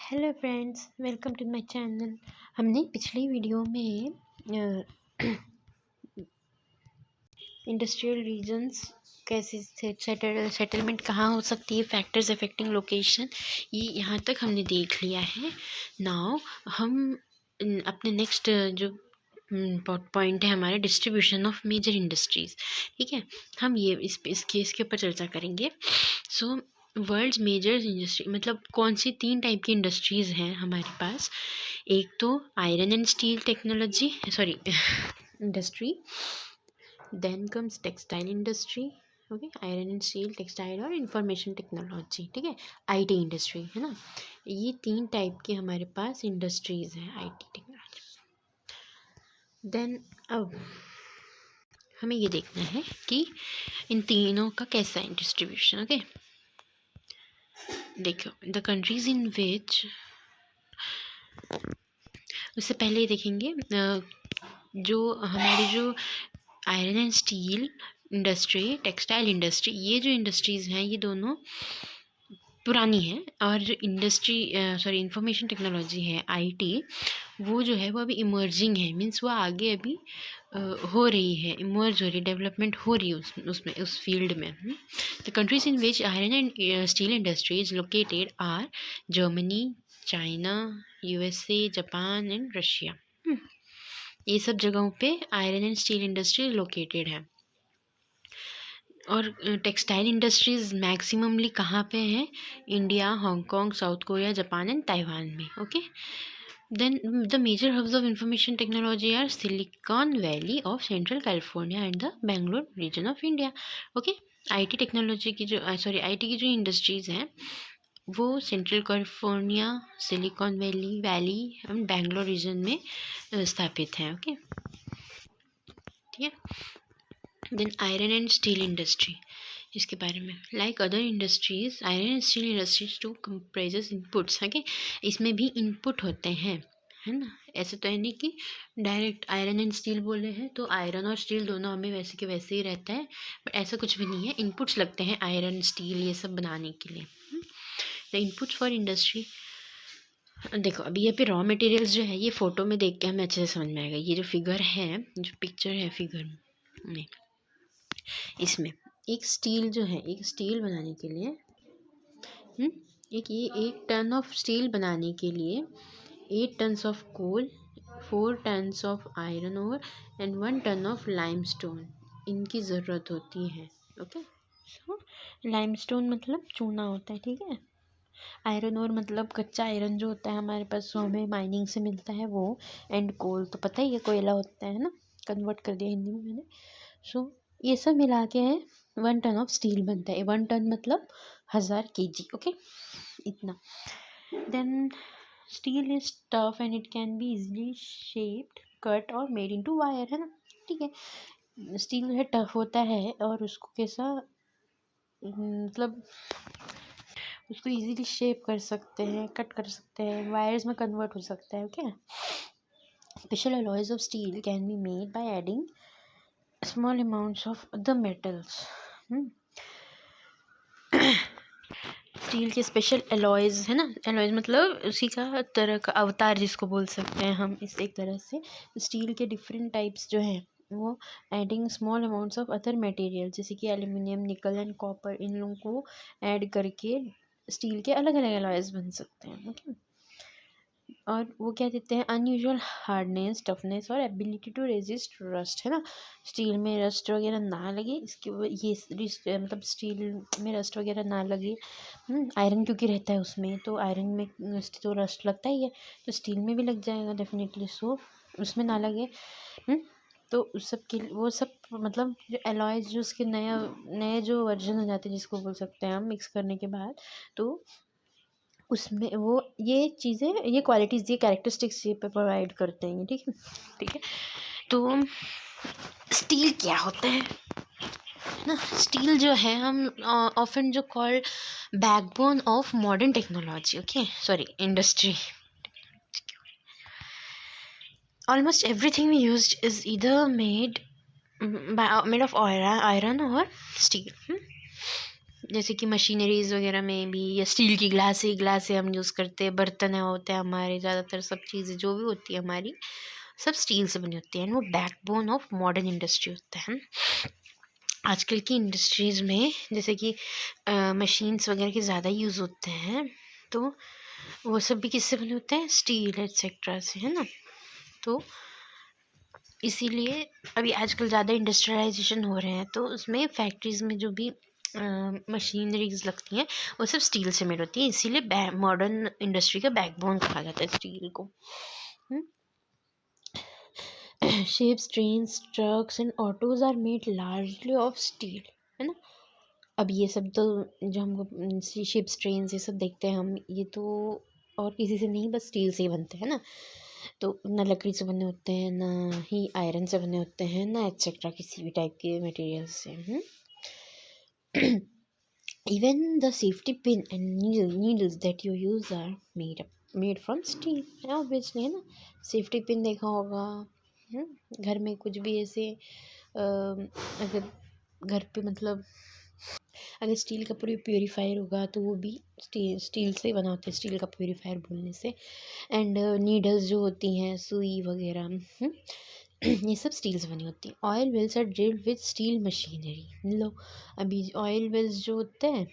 Hello friends, welcome to my channel. हमने पिछली video में इंडस्ट्रियल रीजन्स कैसे सेटलमेंट कहाँ हो सकती है, फैक्टर्स अफेक्टिंग लोकेशन, ये यहाँ तक हमने देख लिया है। नाउ हम अपने नेक्स्ट जो पॉइंट है हमारे, डिस्ट्रीब्यूशन ऑफ मेजर इंडस्ट्रीज़। ठीक है, हम ये इसके ऊपर चर्चा करेंगे। सो वर्ल्ड्स मेजर इंडस्ट्री मतलब कौन सी 3 टाइप की इंडस्ट्रीज़ हैं हमारे पास। एक तो iron and steel technology industry, then comes textile industry, okay, iron and steel, textile और इंफॉर्मेशन टेक्नोलॉजी। ठीक है, आईटी इंडस्ट्री है ना। ये 3 टाइप की हमारे पास इंडस्ट्रीज़ हैं आईटी टेक्नोलॉजी। देन अब हमें ये देखना है कि इन तीनों का कैसा है डिस्ट्रीब्यूशन। ओके, देखो, द कंट्रीज इन विच, उससे पहले देखेंगे जो हमारी जो iron and steel industry, textile industry, ये जो इंडस्ट्रीज़ हैं ये दोनों पुरानी है। और जो इंफॉर्मेशन टेक्नोलॉजी है आईटी, वो जो है वो अभी इमर्जिंग है, मीन्स वो आगे अभी हो रही है, इमर्ज हो रही है, डेवलपमेंट हो रही है उसमें उस फील्ड में। The countries in which iron and steel industry is located are Germany, China, USA, Japan and Russia. ये सब जगहों पे iron and steel industry located है। और टेक्सटाइल इंडस्ट्रीज़ मैक्सिममली कहाँ पे हैं? India, Hong Kong, South Korea, Japan and Taiwan में। Okay, then the major hubs of information technology are Silicon Valley of central California and the Bangalore region of India. Okay, IT technology की जो IT की जो industries हैं वो central California, Silicon Valley and Bangalore region में स्थापित हैं। ओके, ठीक है। Then iron and steel industry, इसके बारे में, like other industries iron and steel industries to comprises inputs. Okay, इसमें भी इनपुट होते हैं, है ना। ऐसे तो है नहीं कि डायरेक्ट आयरन एंड स्टील बोले हैं तो आयरन और स्टील दोनों हमें वैसे के वैसे ही रहता है, बट ऐसा कुछ भी नहीं है। इनपुट्स लगते हैं आयरन, स्टील ये सब बनाने के लिए। द इनपुट्स फॉर इंडस्ट्री, देखो अभी ये पे रॉ मटेरियल्स जो है ये फ़ोटो में देख के हमें अच्छे से समझ में आएगा। ये जो फिगर है, जो पिक्चर है फिगर में, इसमें एक स्टील जो है, एक स्टील बनाने के लिए एक टन ऑफ स्टील बनाने के लिए 8 tons of coal, 4 tons of iron ore and 1 ton of limestone इनकी ज़रूरत होती है। ओके, सो लाइमस्टोन मतलब चूना होता है, ठीक है। आयरन ओर मतलब कच्चा आयरन जो होता है हमारे पास, वो हमें माइनिंग से मिलता है वो। एंड कोल तो पता ही है, कोयला होता है ना, कन्वर्ट कर दिया हिंदी में मैंने। सो ये सब मिला के 1 टन ऑफ स्टील बनता है। 1 टन मतलब 1000 kg। ओके, इतना। Then steel is tough and it can be easily shaped, cut और मेड इनटू वायर, है ना। ठीक है, स्टील है टफ होता है और उसको कैसा मतलब उसको इजीली शेप कर सकते हैं, कट कर सकते हैं, वायर्स में कन्वर्ट हो सकता है। Okay, special alloys of steel can be made by adding small amounts of the metals. Steel के स्पेशल एलॉयज़ है ना, एलॉयज़ मतलब उसी का तरह का अवतार जिसको बोल सकते हैं हम, इस एक तरह से स्टील के डिफरेंट टाइप्स जो हैं वो adding small amounts of other material, जैसे कि एल्यूमिनियम, निकल एंड कॉपर, इन लोगों को ऐड करके स्टील के अलग अलग एलॉयज़ बन सकते हैं। ओके, और वो क्या देते हैं? अनयूजुअल हार्डनेस, टफनेस और एबिलिटी टू रेजिस्ट रस्ट, है ना। स्टील में रस्ट वगैरह ना लगे, इसके ये मतलब स्टील में रस्ट वगैरह ना लगे। आयरन क्योंकि रहता है उसमें, तो आयरन में तो रस्ट लगता ही है, तो स्टील में भी लग जाएगा डेफिनेटली, सो उसमें ना लगे। तो उस सब के वो सब मतलब जो एलॉयज जो उसके नए जो वर्जन हो जाते हैं जिसको बोल सकते हैं हम, मिक्स करने के बाद, तो उसमें वो ये चीज़ें, ये क्वालिटीज़, ये कैरेक्टरिस्टिक्स ये पे प्रोवाइड करते हैं। ठीक है, ठीक है। तो स्टील क्या होता है ना, स्टील जो है हम ऑफन जो called backbone of modern technology, okay, sorry, industry. Almost everything we used is either made of iron or steel. जैसे कि मशीनरीज वगैरह में भी, या स्टील की ग्लासें हम यूज़ करते हैं, बर्तन होते हैं हमारे, ज़्यादातर सब चीज़ें जो भी होती है हमारी सब स्टील से बनी होती है, वो बैकबोन ऑफ मॉडर्न इंडस्ट्री होता है। आजकल की इंडस्ट्रीज़ में जैसे कि मशीन्स वगैरह के ज़्यादा यूज़ होते हैं, तो वो सब भी किससे बने होते हैं, स्टील एटसेट्रा से, है ना। तो इसीलिए अभी आजकल ज़्यादा इंडस्ट्रियलाइजेशन हो रहे हैं, तो उसमें फैक्ट्रीज़ में जो भी मशीनरीज लगती हैं वो सब स्टील से मेड होती है, इसीलिए मॉडर्न इंडस्ट्री का बैकबोन कहा जाता है स्टील को। Ships, trains, trucks and autos are made largely of steel, है ना। अब ये सब तो जो हम शिप्स, ट्रेन्स ये सब देखते हैं हम, ये तो और किसी से नहीं, बस स्टील से ही बनते हैं ना। तो ना लकड़ी से बने होते हैं, ना ही आयरन से बने होते हैं, ना एक्सेट्रा किसी भी टाइप के मटेरियल से। Even the safety pin and needles that you use are made from steel, obviously, है ना। सेफ्टी पिन देखा होगा घर में, कुछ भी ऐसे अगर घर पे मतलब अगर स्टील का प्योरीफायर होगा तो वो भी स्टील से बना होता है, स्टील का प्योरीफायर बोलने से। एंड नीडल्स जो होती हैं, सुई वगैरह, ये सब स्टील से बनी होती है। Oil wells are drilled with steel machinery. लो, अभी ऑयल वेल्स जो होते हैं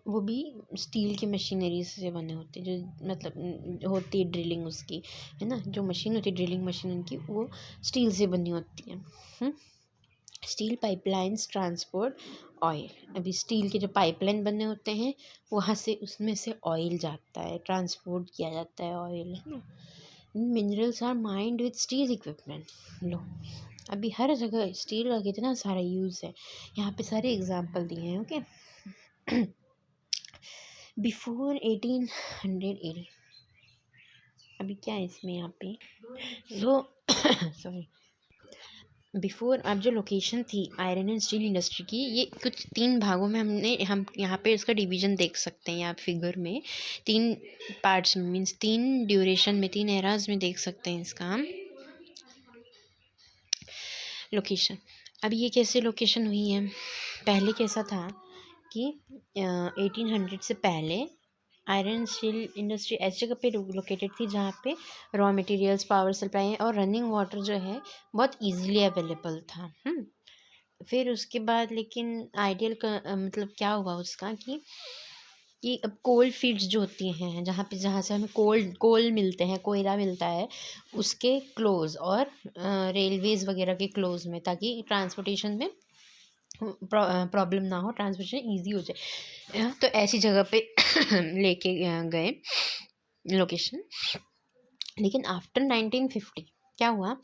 वो भी स्टील की मशीनरी से बने होते हैं, जो मतलब होती है ड्रिलिंग उसकी, है ना। जो मशीन होती है ड्रिलिंग मशीन उनकी, वो स्टील से बनी होती है। Steel pipelines transport oil. अभी स्टील के जो पाइपलाइन बने होते हैं वहाँ से, उसमें से ऑयल जाता है, ट्रांसपोर्ट किया जाता है ऑयल, है ना। Minerals are mined with steel equipment. लो, अभी हर जगह स्टील का कितना सारा यूज़ है, यहाँ पे सारे एग्जांपल दिए हैं। ओके, बिफोर 1880, अभी क्या है इसमें यहाँ पे, सो सॉरी, बिफोर, अब जो लोकेशन थी आयरन एंड स्टील इंडस्ट्री की, ये कुछ 3 भागों में हम यहाँ पे इसका डिवीजन देख सकते हैं, यहाँ फिगर में 3 पार्ट्स में, मीन्स 3 ड्यूरेशन में, 3 एराज में देख सकते हैं इसका हम लोकेशन। अब ये कैसे लोकेशन हुई है, पहले कैसा था कि 1800 से पहले आयरन स्टील इंडस्ट्री ऐसी जगह पे लोकेटेड थी जहाँ पे रॉ मटेरियल्स, पावर सप्लाई और रनिंग वाटर जो है बहुत इजीली अवेलेबल था। फिर उसके बाद लेकिन आइडियल मतलब क्या हुआ उसका कि अब कोल फील्ड्स जो होती हैं, जहाँ से हमें कोल मिलते हैं, कोयला मिलता है, उसके क्लोज, और रेलवेज़ वगैरह के क्लोज में, ताकि ट्रांसपोर्टेशन में प्रॉब्लम ना हो, ट्रांसपोर्टेशन इजी हो जाए। तो ऐसी जगह पे लेके गए लोकेशन। लेकिन आफ्टर 1950 क्या हुआ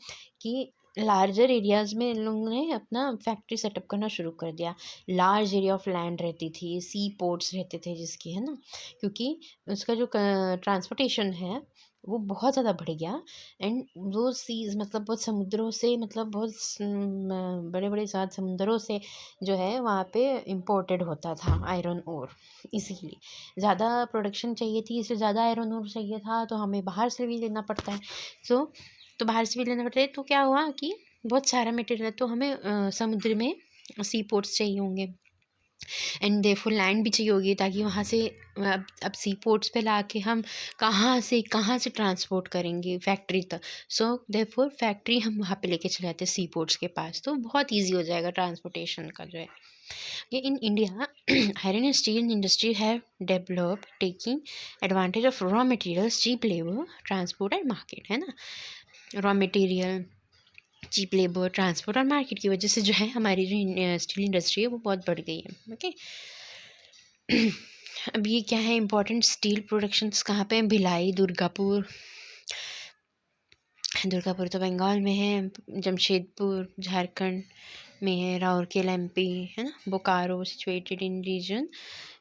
कि लार्जर एरियाज़ में इन लोगों ने अपना फैक्ट्री सेटअप करना शुरू कर दिया। लार्ज एरिया ऑफ लैंड रहती थी, सी पोर्ट्स रहते थे जिसकी, है ना, क्योंकि उसका जो ट्रांसपोर्टेशन है वो बहुत ज़्यादा बढ़ गया। एंड वो सीज मतलब बहुत समुद्रों से, मतलब बहुत बड़े बड़े 7 समुंदरों से जो है वहाँ पे इम्पोर्टेड होता था आयरन ओर। इसीलिए ज़्यादा प्रोडक्शन चाहिए थी, इसलिए ज़्यादा आयरन ओर चाहिए था, तो हमें बाहर से भी लेना पड़ता है। तो बाहर से भी लेना पड़ता है, तो क्या हुआ कि बहुत सारा मटेरियल है, तो हमें समुद्र में सी पोर्ट्स चाहिए होंगे, एंड देयरफॉर लैंड भी चाहिए होगी, ताकि वहाँ से अब सी पोर्ट्स पे ला के हम कहाँ से ट्रांसपोर्ट करेंगे फैक्ट्री तक। सो देयरफॉर फैक्ट्री हम वहाँ पे लेके चले जाते हैं सी पोर्ट्स के पास, तो बहुत ईजी हो जाएगा ट्रांसपोर्टेशन का जो है। In India, iron and steel industry have developed taking advantage of raw materials, cheap labor, transport and market, है ना। Raw material, cheap labour, transport और मार्केट की वजह से जो है हमारी जो स्टील इंडस्ट्री है वो बहुत बढ़ गई है। ओके, अब ये क्या है, इंपॉर्टेंट स्टील प्रोडक्शंस कहाँ पे हैं, भिलाई, दुर्गापुर तो बंगाल में है, जमशेदपुर झारखंड में है, राउरकेला एमपी, है ना, Bokaro situated in region,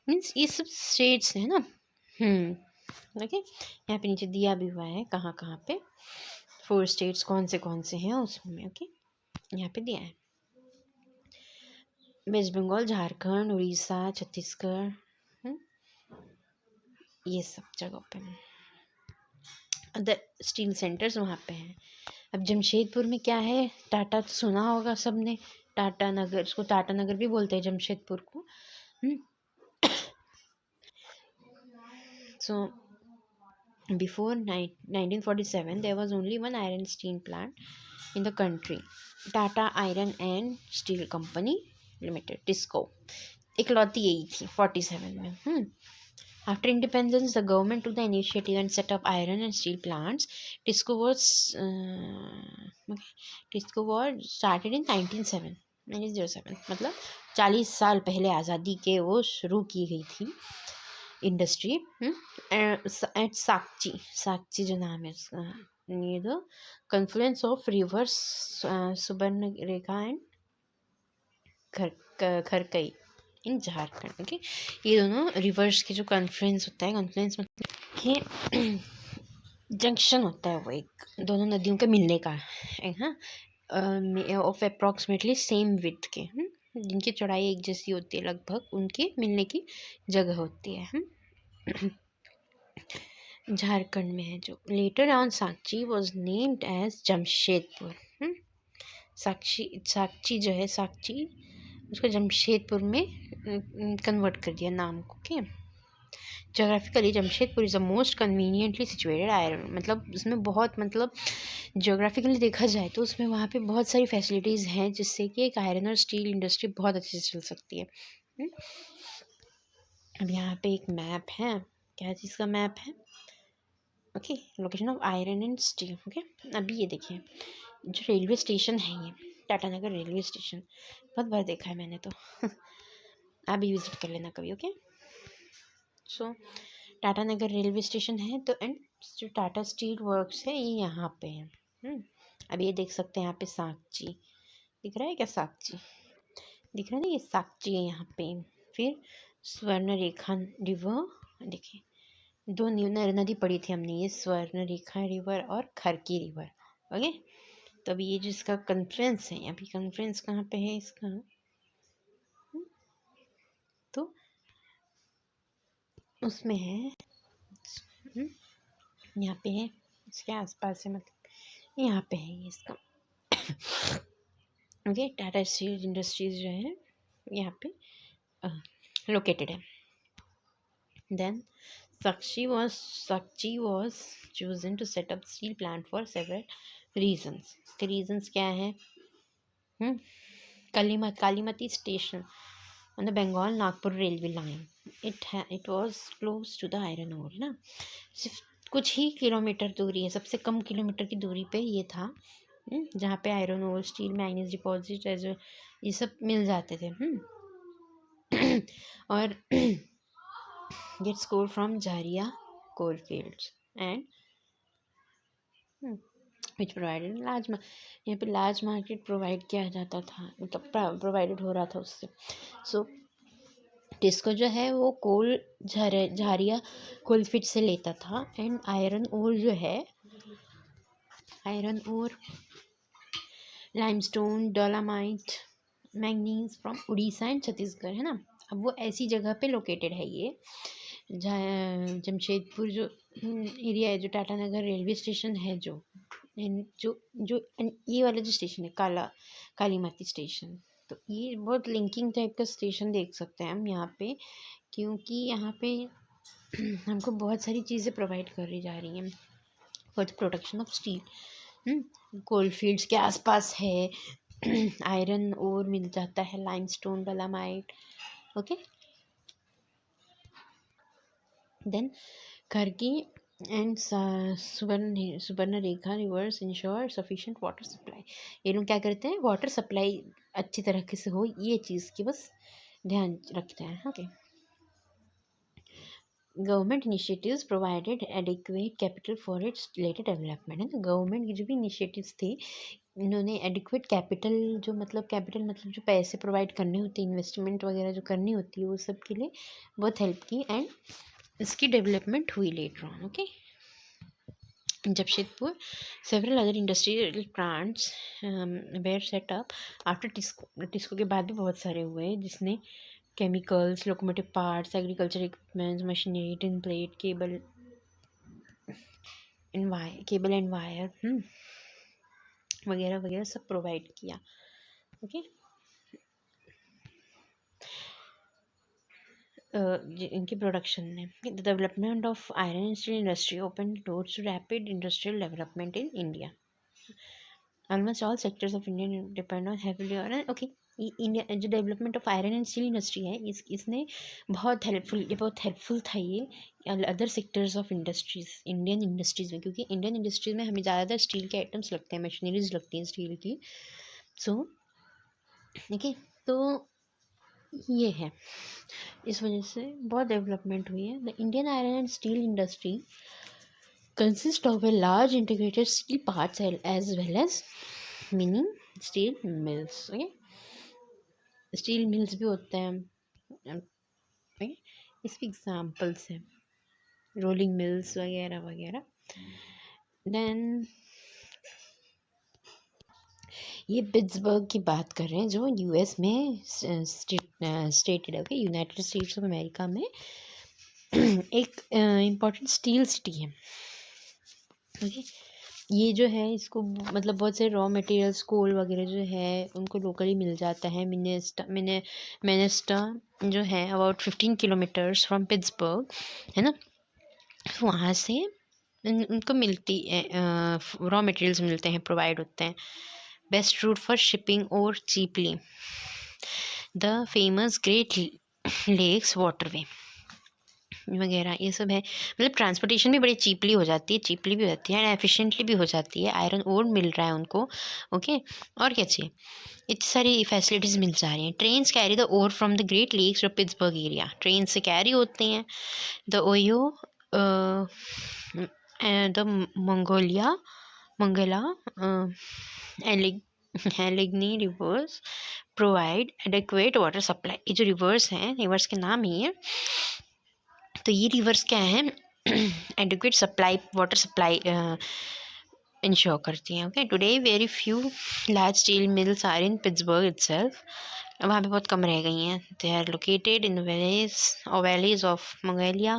means ये सब स्टेट्स हैं ना। ओके, यहाँ पे नीचे दिया भी हुआ है कहाँ कहाँ पे 4 स्टेट्स कौन से हैं उसमें। ओके, यहाँ पे दिया है वेस्ट बंगाल, झारखंड, उड़ीसा, छत्तीसगढ़, ये सब जगहों पे अदर स्टील सेंटर्स वहाँ पे हैं। अब जमशेदपुर में क्या है, टाटा तो सुना होगा सबने, टाटा नगर, इसको टाटा नगर भी बोलते हैं जमशेदपुर को। So before 1947 there was only one iron steel plant in the country, Tata Iron and Steel Company Limited, TISCO, इकलौती यही थी 47 में। After independence, the government took the initiative and set up iron and steel plants. Tisco was Tisco was started in 1907 मतलब 40 साल पहले आज़ादी के वो शुरू की गई थी इंडस्ट्री। एट साक्ची जो नाम है उसका, near the confluence of reverse Subarnarekha and Kharkai in Jharkhand. Okay, ये दोनों रिवर्स के जो कॉन्फ्लुएंस होता है, कॉन्फ्लुएंस मतलब कि जंक्शन होता है वो एक दोनों नदियों के मिलने का, हाँ, ऑफ अप्रॉक्सीमेटली सेम विड्थ के, जिनकी चौड़ाई एक जैसी होती है लगभग, उनके मिलने की जगह होती है, झारखंड में है जो। Later on Sakchi was named as Jamshedpur. Sakchi जो है, साक्ची उसको जमशेदपुर में कन्वर्ट कर दिया नाम को। Okay, geographically Jamshedpur is the most conveniently situated iron, मतलब उसमें बहुत, मतलब जोग्राफिकली देखा जाए तो उसमें वहाँ पे बहुत सारी फैसिलिटीज़ हैं जिससे कि एक आयरन और स्टील इंडस्ट्री बहुत अच्छे से चल सकती है। अब यहाँ पे एक मैप है, क्या चीज़ का मैप है? Okay, location of iron and steel. Okay, अभी ये देखिए जो रेलवे स्टेशन है, ये टाटानगर रेलवे स्टेशन, बहुत बार देखा है मैंने तो आप भी विजिट कर लेना कभी। ओके, सो टाटानगर रेलवे स्टेशन है तो, एंड जो टाटा स्टील वर्क्स है ये यहाँ पे है। अब ये देख सकते हैं यहाँ पे साक्ची दिख रहा है क्या? साक्ची दिख रहा है ना, ये साक्ची है यहाँ पे। फिर स्वर्ण रेखा रिवर, देखिए दो नदी पड़ी थी हमने, ये स्वर्ण रेखा रिवर और खरकी रिवर। ओके, तो अभी ये जो इसका कन्फ्लुएंस है, अभी कन्फ्लुएंस कहाँ पे है इसका, तो उसमें है, यहाँ पे है, इसके आसपास है, मतलब यहाँ पे है ये इसका। ओके, टाटा स्टील इंडस्ट्रीज जो है यहाँ पे लोकेटेड है। Then Sakchi was chosen to set up steel plant for several reasons. इसके reasons क्या हैं? कालीमती station on the Bengal Nagpur railway line. It was close to the iron ore, ना सिर्फ कुछ ही किलोमीटर दूरी है, सबसे कम किलोमीटर की दूरी पे ये था, जहाँ पे iron ore, steel, manganese deposit ये सब मिल जाते थे। और gets coal from Jharia coalfields and which provided large यहाँ पे लार्ज मार्केट प्रोवाइड किया जाता था, मतलब प्रोवाइडेड हो रहा था उससे। सो टिस्को जो है वो कोल झारिया कोलफील्ड से लेता था, एंड आयरन ओर जो है, iron ore, limestone, dolomite, manganese from Orissa and Chhattisgarh, है ना। अब वो ऐसी जगह पे लोकेटेड है ये, जमशेदपुर जो एरिया है, जो टाटानगर रेलवे स्टेशन है, जो ये वाला जो स्टेशन है, कालीमती स्टेशन, तो ये बहुत लिंकिंग टाइप का स्टेशन देख सकते हैं हम यहाँ पे, क्योंकि यहाँ पे हमको बहुत सारी चीज़ें प्रोवाइड करी जा रही हैं for the production of steel. Coalfields के आसपास है, आयरन ओर मिल जाता है, limestone, dolomite. Okay, then Kharkai and Subarnarekha rivers ensure sufficient water supply. ये लोग क्या करते हैं, वाटर सप्लाई अच्छी तरीके से हो, ये चीज़ की बस ध्यान रखते हैं। Okay, government initiatives provided adequate capital for its later development, है तो गवर्नमेंट की जो भी इनिशिएटिव्स थे, इन्होंने एडिक्वेट कैपिटल, जो मतलब कैपिटल मतलब जो पैसे प्रोवाइड करने होते हैं, इन्वेस्टमेंट वगैरह जो करनी होती है, वो सब के लिए बहुत हेल्प की, एंड इसकी डेवलपमेंट हुई later on. Okay, Jamshedpur several other industrial plants were set up after TISCO के बाद भी बहुत सारे हुए हैं, जिसने chemicals, locomotive parts, agriculture equipments, machinery, tin plate, cable and wire वगैरह वगैरह सब प्रोवाइड किया। ओके, इनकी प्रोडक्शन ने the development of iron and steel industry open doors to rapid industrial development in India. Almost all sectors of India depend on heavily on okay. India जो development of iron and steel industry है इसने बहुत helpful था ये other sectors of industries, Indian industries में, क्योंकि Indian industries में हमें ज़्यादातर स्टील के आइटम्स लगते हैं, मशीनरीज लगती हैं स्टील की। सो ओके, तो ये है, इस वजह से बहुत डेवलपमेंट हुई है। The Indian iron and steel industry consist of a large integrated steel parts as well as mini steel mills. Okay, steel mills भी होते हैं, ओके, इसके एग्जाम्पल्स हैं रोलिंग मिल्स वगैरह वगैरह। देन ये पिट्सबर्ग की बात कर रहे हैं जो यूएस में स्टेटेड है, okay, United states of America में एक इम्पॉर्टेंट स्टील सिटी है। ओके, ये जो है इसको मतलब बहुत से रॉ मटेरियल्स कोल वगैरह जो है उनको लोकली मिल जाता है। मिनेस्टा जो है अबाउट 15 किलोमीटर्स फ्रॉम पिट्सबर्ग, है ना, वहाँ से उनको मिलती है रॉ मटेरियल्स मिलते हैं, प्रोवाइड होते हैं। बेस्ट रूट फॉर शिपिंग और cheaply the famous Great Lakes waterway वगैरह ये सब है। मतलब ट्रांसपोर्टेशन भी बड़ी चीपली हो जाती है, चीपली भी हो जाती है एंड एफिशिएंटली भी हो जाती है। आयरन ओर मिल रहा है उनको, ओके, और क्या चाहिए, इतनी सारी फैसिलिटीज़ मिल जा रही हैं। Trains carry the ore from the Great Lakes और पिट्सबर्ग एरिया, ट्रेन से कैरी होते हैं। The Ohio the Monongahela Allegheny rivers provide adequate water supply. ये जो रिवर्स हैं, रिवर्स के नाम ही है, तो ये रिवर्स क्या है, adequate supply water supply ensure करती हैं। Okay, today very few large steel mills are in Pittsburgh itself, वहाँ पे बहुत कम रह गई हैं। They are located in valleys of Monongahela.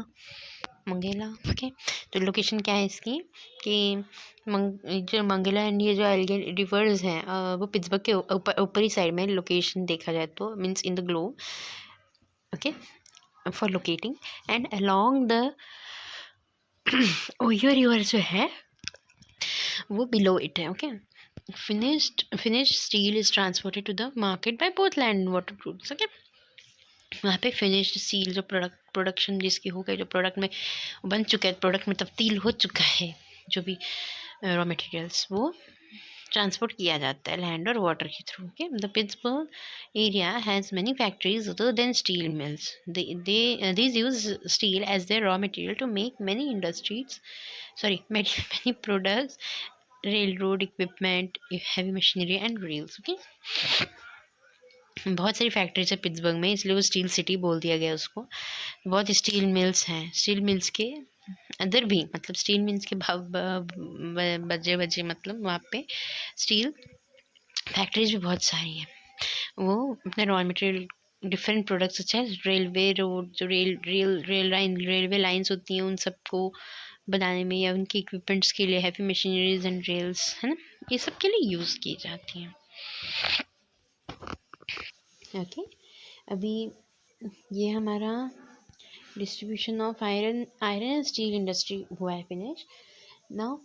Okay, तो लोकेशन क्या है इसकी कि जो मंगेला एंड ये जो एलिगन रिवर्स हैं वो पिट्सबर्ग के ऊपरी साइड में लोकेशन देखा जाए तो means in the globe, okay, for locating and along the OYO river जो है वो बिलो इट है। Okay, finished steel is transported to the market by both land and water routes। Okay, वहाँ पे फिनिश्ड स्टील जो production जिसकी हो गई, जो प्रोडक्ट में बन चुका है, प्रोडक्ट में तब्दील हो चुका है, जो भी रॉ मटेरियल्स वो ट्रांसपोर्ट किया जाता है लैंड और वाटर के through. Okay, the Pittsburgh area has many factories other than steel mills. these use steel as their raw material to make many products, railroad equipment, heavy machinery and rails। Okay, बहुत सारी factories है Pittsburgh में, इसलिए वो steel city बोल दिया गया उसको। बहुत स्टील मिल्स हैं, स्टील मिल्स के अंदर भी मतलब स्टील मिल्स के बजे मतलब वहाँ पे स्टील फैक्ट्रीज भी बहुत सारी हैं। वो अपने रॉ मटेरियल डिफरेंट प्रोडक्ट्स अच्छा रेलवे रोड जो रेलवे लाइंस होती हैं उन सबको बनाने में या उनके इक्विपमेंट्स के लिए हैवी मशीनरीज एंड रेल्स, है ना, ये सब के लिए यूज़ की जाती हैं। ओके, अभी ये हमारा distribution of iron and steel industry हुआ है फिनिश। नाउ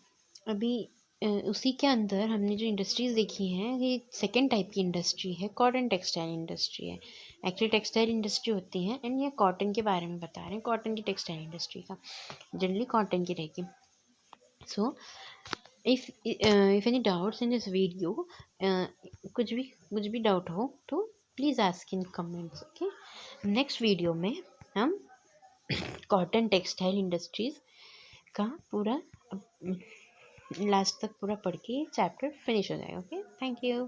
अभी उसी के अंदर हमने जो इंडस्ट्रीज़ देखी हैं ये सेकेंड टाइप की इंडस्ट्री है, कॉटन टेक्सटाइल इंडस्ट्री है। एक्चुअली टेक्सटाइल इंडस्ट्री होती है एंड ये कॉटन के बारे में बता रहे हैं, कॉटन की टेक्सटाइल इंडस्ट्री का जनरली कॉटन की रहेगी। So if any doubts in this video, कुछ भी डाउट हो तो please ask in comments. Okay, next video में हम कॉटन टेक्सटाइल इंडस्ट्रीज़ का पूरा लास्ट तक पूरा पढ़ के चैप्टर फिनिश हो जाएगा। Okay, thank you.